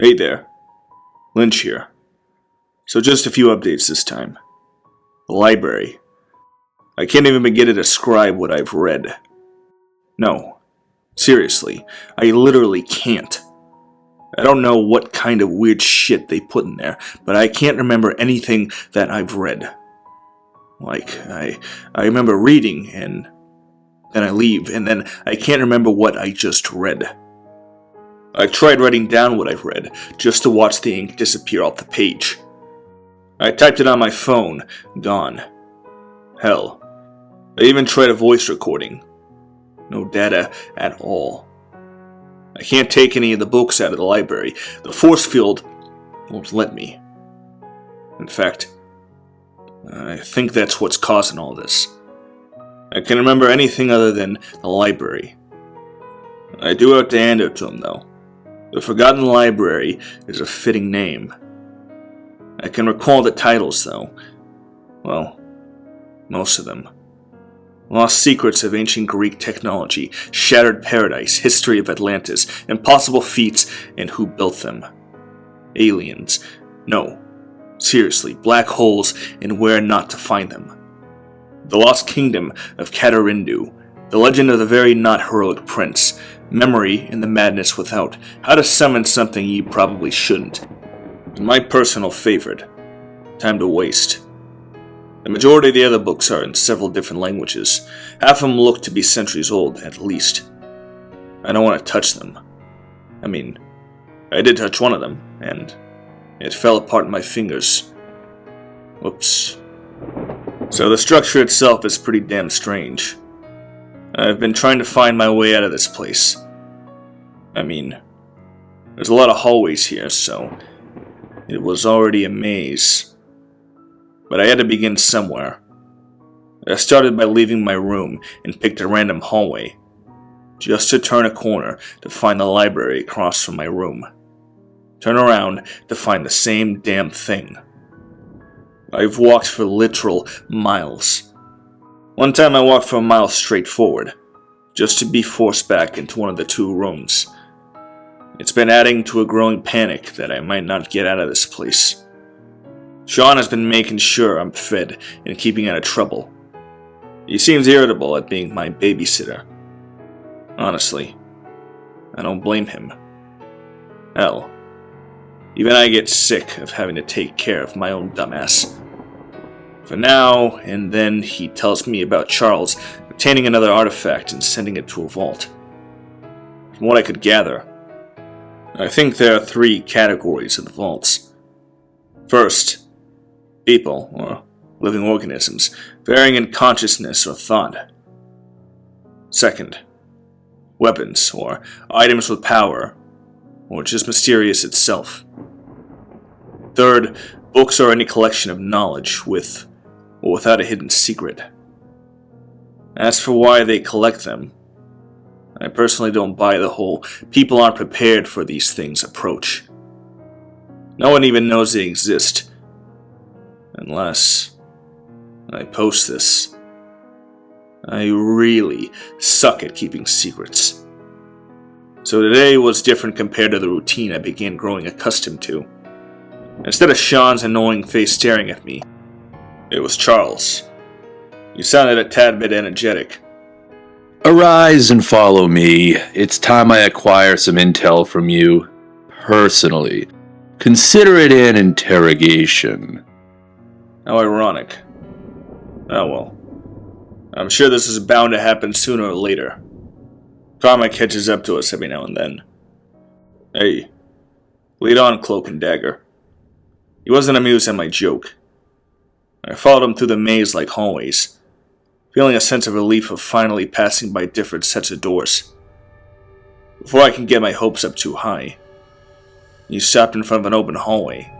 Hey there, Lynch here. So just a few updates this time. The library. I can't even begin to describe what I've read. No, seriously, I literally can't. I don't know what kind of weird shit they put in there, but I can't remember anything that I've read. Like, I remember reading, and then I leave, and then I can't remember what I just read. I tried writing down what I've read, just to watch the ink disappear off the page. I typed it on my phone, gone. Hell, I even tried a voice recording. No data at all. I can't take any of the books out of the library. The force field won't let me. In fact, I think that's what's causing all this. I can remember anything other than the library. I do have to hand it to him, though. The Forgotten Library is a fitting name. I can recall the titles, though. Well, most of them. Lost Secrets of Ancient Greek Technology, Shattered Paradise, History of Atlantis, Impossible Feats, and Who Built Them. Aliens. No. Seriously, black holes and where not to find them. The Lost Kingdom of Katarindu, The Legend of the Very Not Heroic Prince, Memory and the Madness Without, How to Summon Something You Probably Shouldn't, and my personal favorite, Time to Waste. The majority of the other books are in several different languages. Half of them look to be centuries old, at least. I don't want to touch them. I mean, I did touch one of them, and it fell apart in my fingers. Whoops. So the structure itself is pretty damn strange. I've been trying to find my way out of this place. I mean, there's a lot of hallways here, so it was already a maze. But I had to begin somewhere. I started by leaving my room and picked a random hallway, just to turn a corner to find the library across from my room. Turn around to find the same damn thing. I've walked for literal miles. One time I walked for a mile straight forward, just to be forced back into one of the two rooms. It's been adding to a growing panic that I might not get out of this place. Sean has been making sure I'm fed and keeping out of trouble. He seems irritable at being my babysitter. Honestly, I don't blame him. Hell, even I get sick of having to take care of my own dumbass. For now and then he tells me about Charles obtaining another artifact and sending it to a vault. From what I could gather, I think there are 3 categories of the vaults. First, people, or living organisms, varying in consciousness or thought. Second, weapons, or items with power, or just mysterious itself. Third, books or any collection of knowledge with or without a hidden secret. As for why they collect them, I personally don't buy the whole people aren't prepared for these things approach. No one even knows they exist, unless I post this. I really suck at keeping secrets. So today was different compared to the routine I began growing accustomed to. Instead of Sean's annoying face staring at me, it was Charles. He sounded a tad bit energetic. Arise and follow me. It's time I acquire some intel from you, personally. Consider it an interrogation. How ironic. Oh well. I'm sure this is bound to happen sooner or later. Karma catches up to us every now and then. Hey, lead on, Cloak and Dagger. He wasn't amused at my joke. I followed him through the maze-like hallways, feeling a sense of relief of finally passing by different sets of doors. Before I can get my hopes up too high, he stopped in front of an open hallway.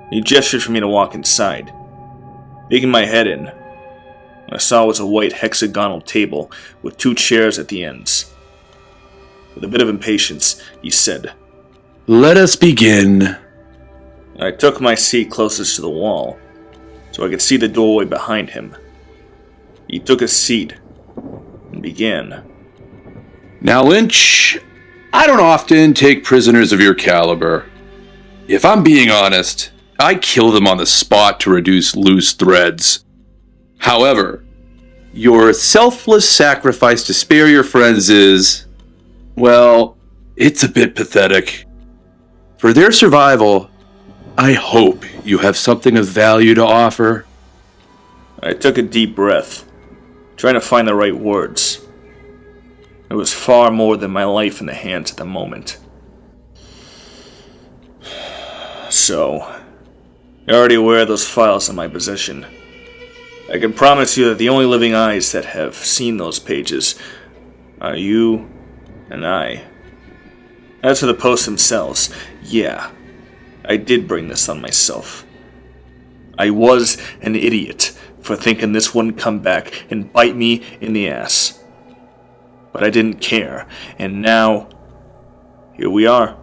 He gestured for me to walk inside. Peeking my head in, what I saw was a white hexagonal table with 2 chairs at the ends. With a bit of impatience, he said, Let us begin. I took my seat closest to the wall, so I could see the doorway behind him. He took a seat and began. Now, Lynch, I don't often take prisoners of your caliber. If I'm being honest, I kill them on the spot to reduce loose threads. However, your selfless sacrifice to spare your friends is, well, it's a bit pathetic. For their survival, I hope you have something of value to offer. I took a deep breath, trying to find the right words. It was far more than my life in the hands at the moment. So, you're already aware of those files in my possession. I can promise you that the only living eyes that have seen those pages are you and I. As for the posts themselves, yeah, I did bring this on myself. I was an idiot for thinking this wouldn't come back and bite me in the ass. But I didn't care, and now, here we are.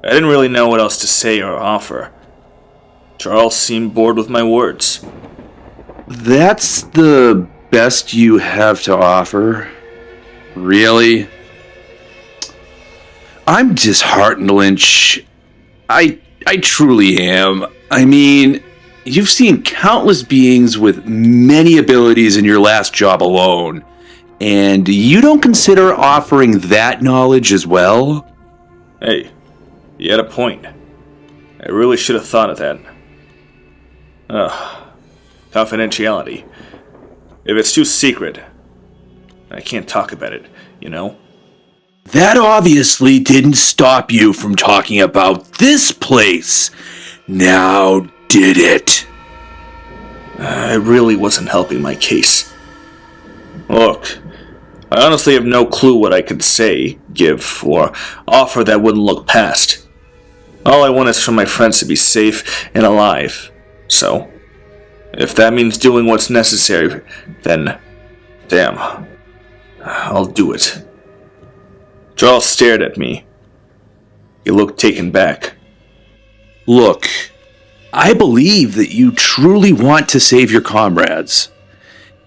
I didn't really know what else to say or offer. Charles seemed bored with my words. That's the best you have to offer? Really? I'm disheartened, Lynch. I truly am. I mean, you've seen countless beings with many abilities in your last job alone, and you don't consider offering that knowledge as well? Hey, you had a point. I really should have thought of that. Confidentiality. If it's too secret, I can't talk about it, you know? That obviously didn't stop you from talking about this place. Now, did it? It really wasn't helping my case. Look, I honestly have no clue what I could say, give, or offer that wouldn't look past. All I want is for my friends to be safe and alive. So, if that means doing what's necessary, then, damn, I'll do it. Charles stared at me. He looked taken back. Look, I believe that you truly want to save your comrades.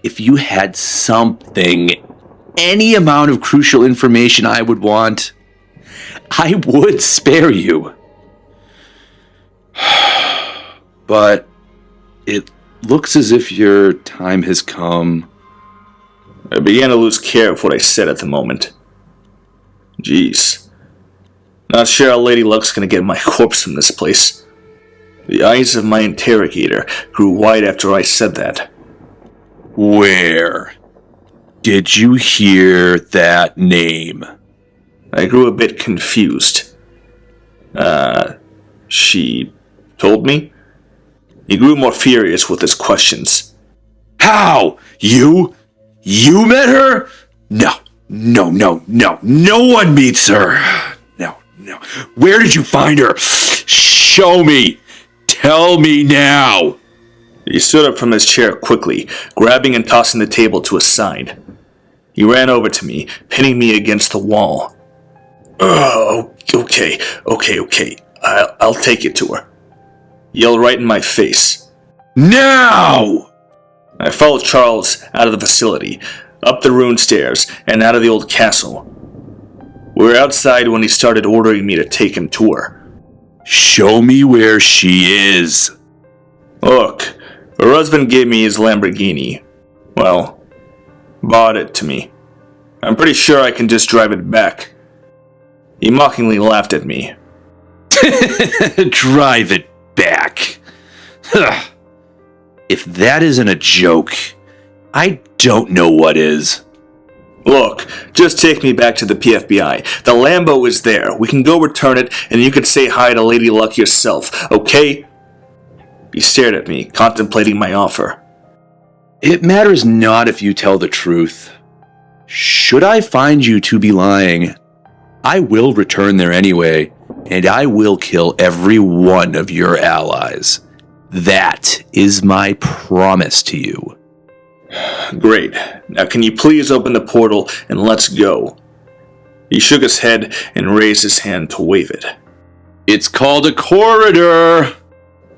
If you had something, any amount of crucial information I would want, I would spare you. But it looks as if your time has come. I began to lose care of what I said at the moment. Jeez. Not sure how Lady Luck's gonna get my corpse from this place. The eyes of my interrogator grew wide after I said that. Where did you hear that name? I grew a bit confused. She told me? He grew more furious with his questions. How? You met her? No one meets her. No. Where did you find her? Show me. Tell me now. He stood up from his chair quickly, grabbing and tossing the table to his side. He ran over to me, pinning me against the wall. Okay. I'll take it to her. Yelled right in my face. Now! I followed Charles out of the facility, up the ruined stairs, and out of the old castle. We were outside when he started ordering me to take him to her. Show me where she is. Look, her husband gave me his Lamborghini. Well, bought it to me. I'm pretty sure I can just drive it back. He mockingly laughed at me. Drive it back. If that isn't a joke, I don't know what is. Look, just take me back to the PFBI. The Lambo is there. We can go return it, and you can say hi to Lady Luck yourself, okay? He stared at me, contemplating my offer. It matters not if you tell the truth. Should I find you to be lying, I will return there anyway, and I will kill every one of your allies. That is my promise to you. Great. Now can you please open the portal and let's go? He shook his head and raised his hand to wave it. It's called a corridor!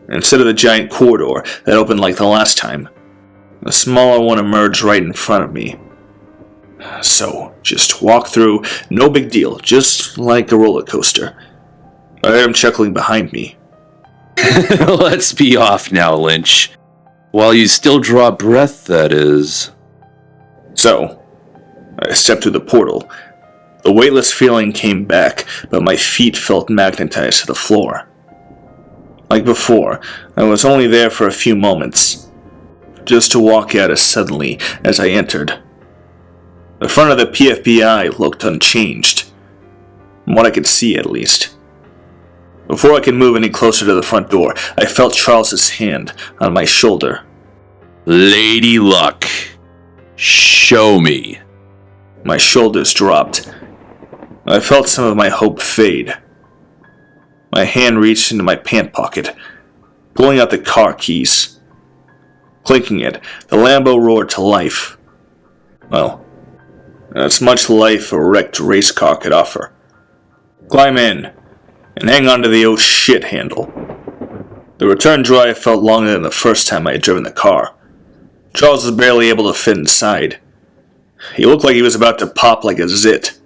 Instead of the giant corridor that opened like the last time, a smaller one emerged right in front of me. So, just walk through, no big deal, just like a roller coaster. I heard him chuckling behind me. Let's be off now, Lynch. While you still draw breath, that is. So, I stepped through the portal. The weightless feeling came back, but my feet felt magnetized to the floor. Like before, I was only there for a few moments, just to walk out as suddenly as I entered. The front of the PFBI looked unchanged, from what I could see at least. Before I could move any closer to the front door, I felt Charles's hand on my shoulder. Lady Luck, show me. My shoulders dropped. I felt some of my hope fade. My hand reached into my pant pocket, pulling out the car keys. Clinking it, the Lambo roared to life. Well, as much life a wrecked race car could offer. Climb in, and hang on to the oh shit handle. The return drive felt longer than the first time I had driven the car. Charles was barely able to fit inside. He looked like he was about to pop like a zit.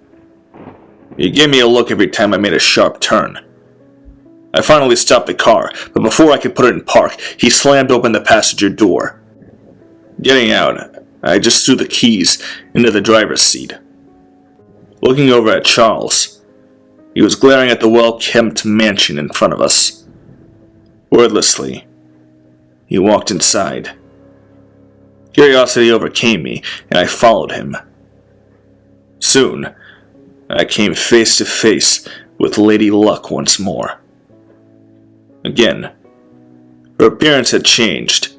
He gave me a look every time I made a sharp turn. I finally stopped the car, but before I could put it in park, he slammed open the passenger door. Getting out, I just threw the keys into the driver's seat. Looking over at Charles, he was glaring at the well-kept mansion in front of us. Wordlessly, he walked inside. Curiosity overcame me, and I followed him. Soon, I came face to face with Lady Luck once more. Again, her appearance had changed.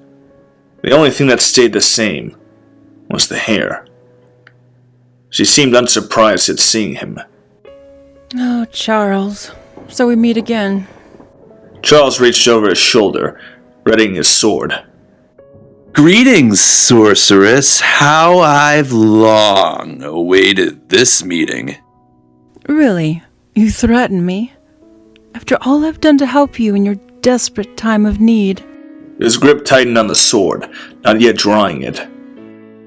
The only thing that stayed the same was the hair. She seemed unsurprised at seeing him. Oh, Charles. So we meet again. Charles reached over his shoulder, readying his sword. Greetings, sorceress. How I've long awaited this meeting. Really? You threaten me? After all I've done to help you in your desperate time of need. His grip tightened on the sword, not yet drawing it.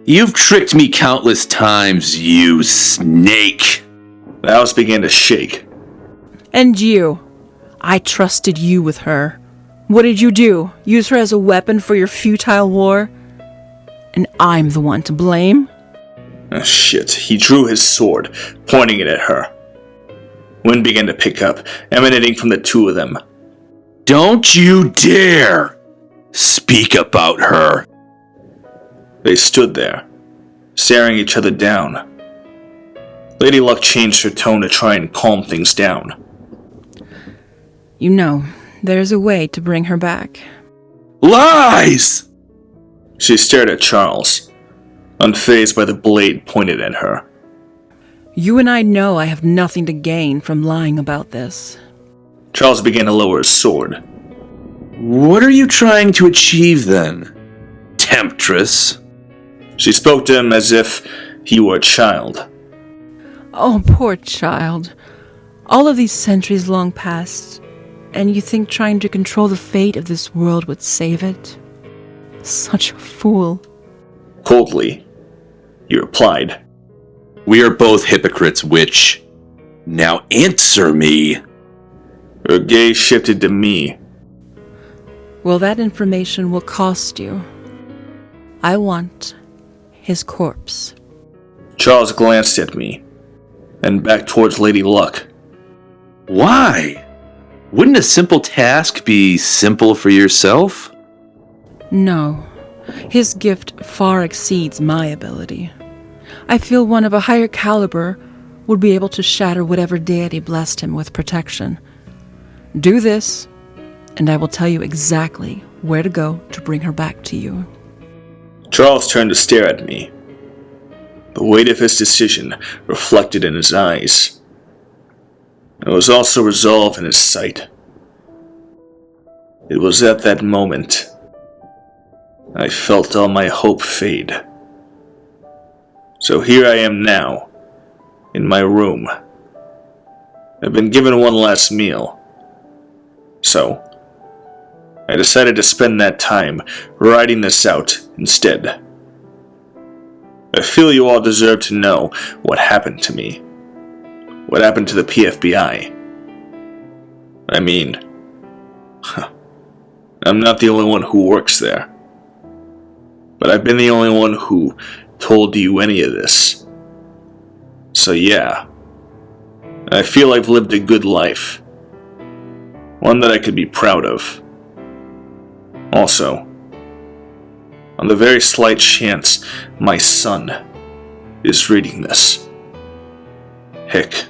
You've tricked me countless times, you snake. The house began to shake. And you. I trusted you with her. What did you do? Use her as a weapon for your futile war? And I'm the one to blame? Oh, shit. He drew his sword, pointing it at her. Wind began to pick up, emanating from the two of them. Don't you dare speak about her. They stood there, staring each other down. Lady Luck changed her tone to try and calm things down. You know, there's a way to bring her back. Lies! She stared at Charles, unfazed by the blade pointed at her. You and I know I have nothing to gain from lying about this. Charles began to lower his sword. What are you trying to achieve then, temptress? She spoke to him as if he were a child. Oh, poor child. All of these centuries long past, and you think trying to control the fate of this world would save it? Such a fool. Coldly, he replied. We are both hypocrites, witch. Now answer me. Her gaze shifted to me. Well, that information will cost you. I want his corpse. Charles glanced at me, then back towards Lady Luck. Why? Wouldn't a simple task be simple for yourself? No. His gift far exceeds my ability. I feel one of a higher caliber would be able to shatter whatever deity blessed him with protection. Do this, and I will tell you exactly where to go to bring her back to you. Charles turned to stare at me. The weight of his decision reflected in his eyes. There was also resolve in his sight. It was at that moment I felt all my hope fade. So here I am now, in my room. I've been given one last meal. So, I decided to spend that time writing this out instead. I feel you all deserve to know what happened to me. What happened to the PFBI. I mean, I'm not the only one who works there. But I've been the only one who told you any of this. So yeah, I feel I've lived a good life. One that I could be proud of. Also, on the very slight chance my son is reading this, heck,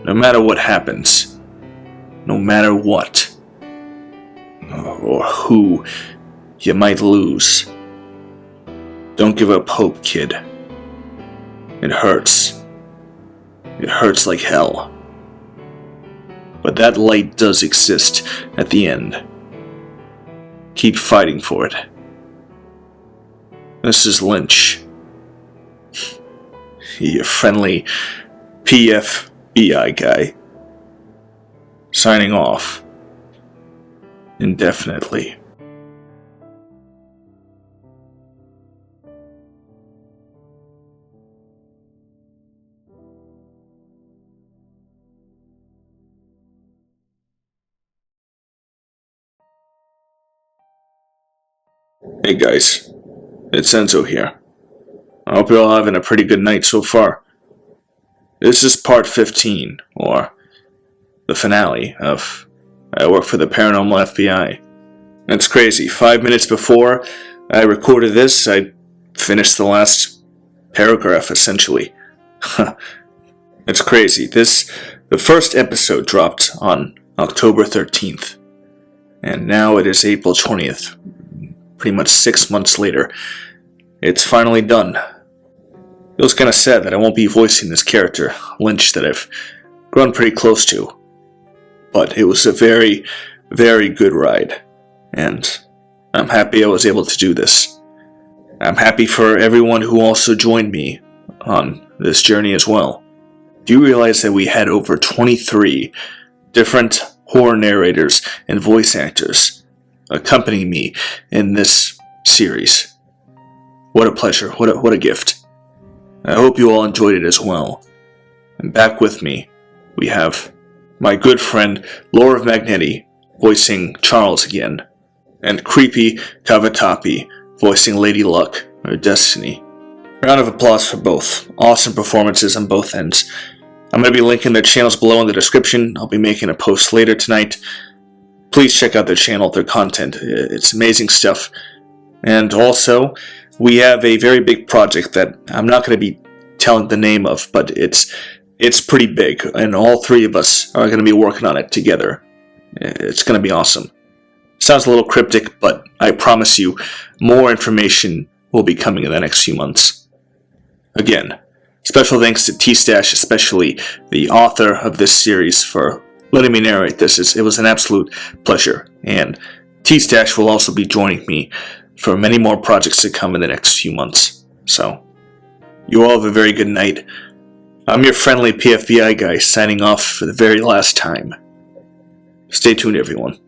no matter what happens, no matter what, or who you might lose, don't give up hope, kid. It hurts. It hurts like hell. But that light does exist at the end. Keep fighting for it. This is Lynch. Your friendly PFBI guy. Signing off. Indefinitely. Hey guys, it's Enzo here. I hope you're all having a pretty good night so far. This is part 15, or the finale of I Work for the Paranormal FBI. It's crazy, 5 minutes before I recorded this, I finished the last paragraph essentially. It's crazy. The first episode dropped on October 13th, and now it is April 20th. Pretty much 6 months later, it's finally done. Feels kind of sad that I won't be voicing this character, Lynch, that I've grown pretty close to. But it was a very, very good ride, and I'm happy I was able to do this. I'm happy for everyone who also joined me on this journey as well. Do you realize that we had over 23 different horror narrators and voice actors accompany me in this series? What a pleasure, what a gift. I hope you all enjoyed it as well. And back with me, we have my good friend Laura of Magnetti voicing Charles again, and creepy Cavatappi voicing Lady Luck, or Destiny. Round of applause for both. Awesome performances on both ends. I'm going to be linking their channels below in the description. I'll be making a post later tonight. Please check out their channel, their content. It's amazing stuff. And also, we have a very big project that I'm not going to be telling the name of, but it's pretty big, and all three of us are going to be working on it together. It's going to be awesome. Sounds a little cryptic, but I promise you, more information will be coming in the next few months. Again, special thanks to Tee Stache, especially the author of this series, for letting me narrate this. It was an absolute pleasure, and Tee Stache will also be joining me for many more projects to come in the next few months. So, you all have a very good night. I'm your friendly PFBI guy signing off for the very last time. Stay tuned, everyone.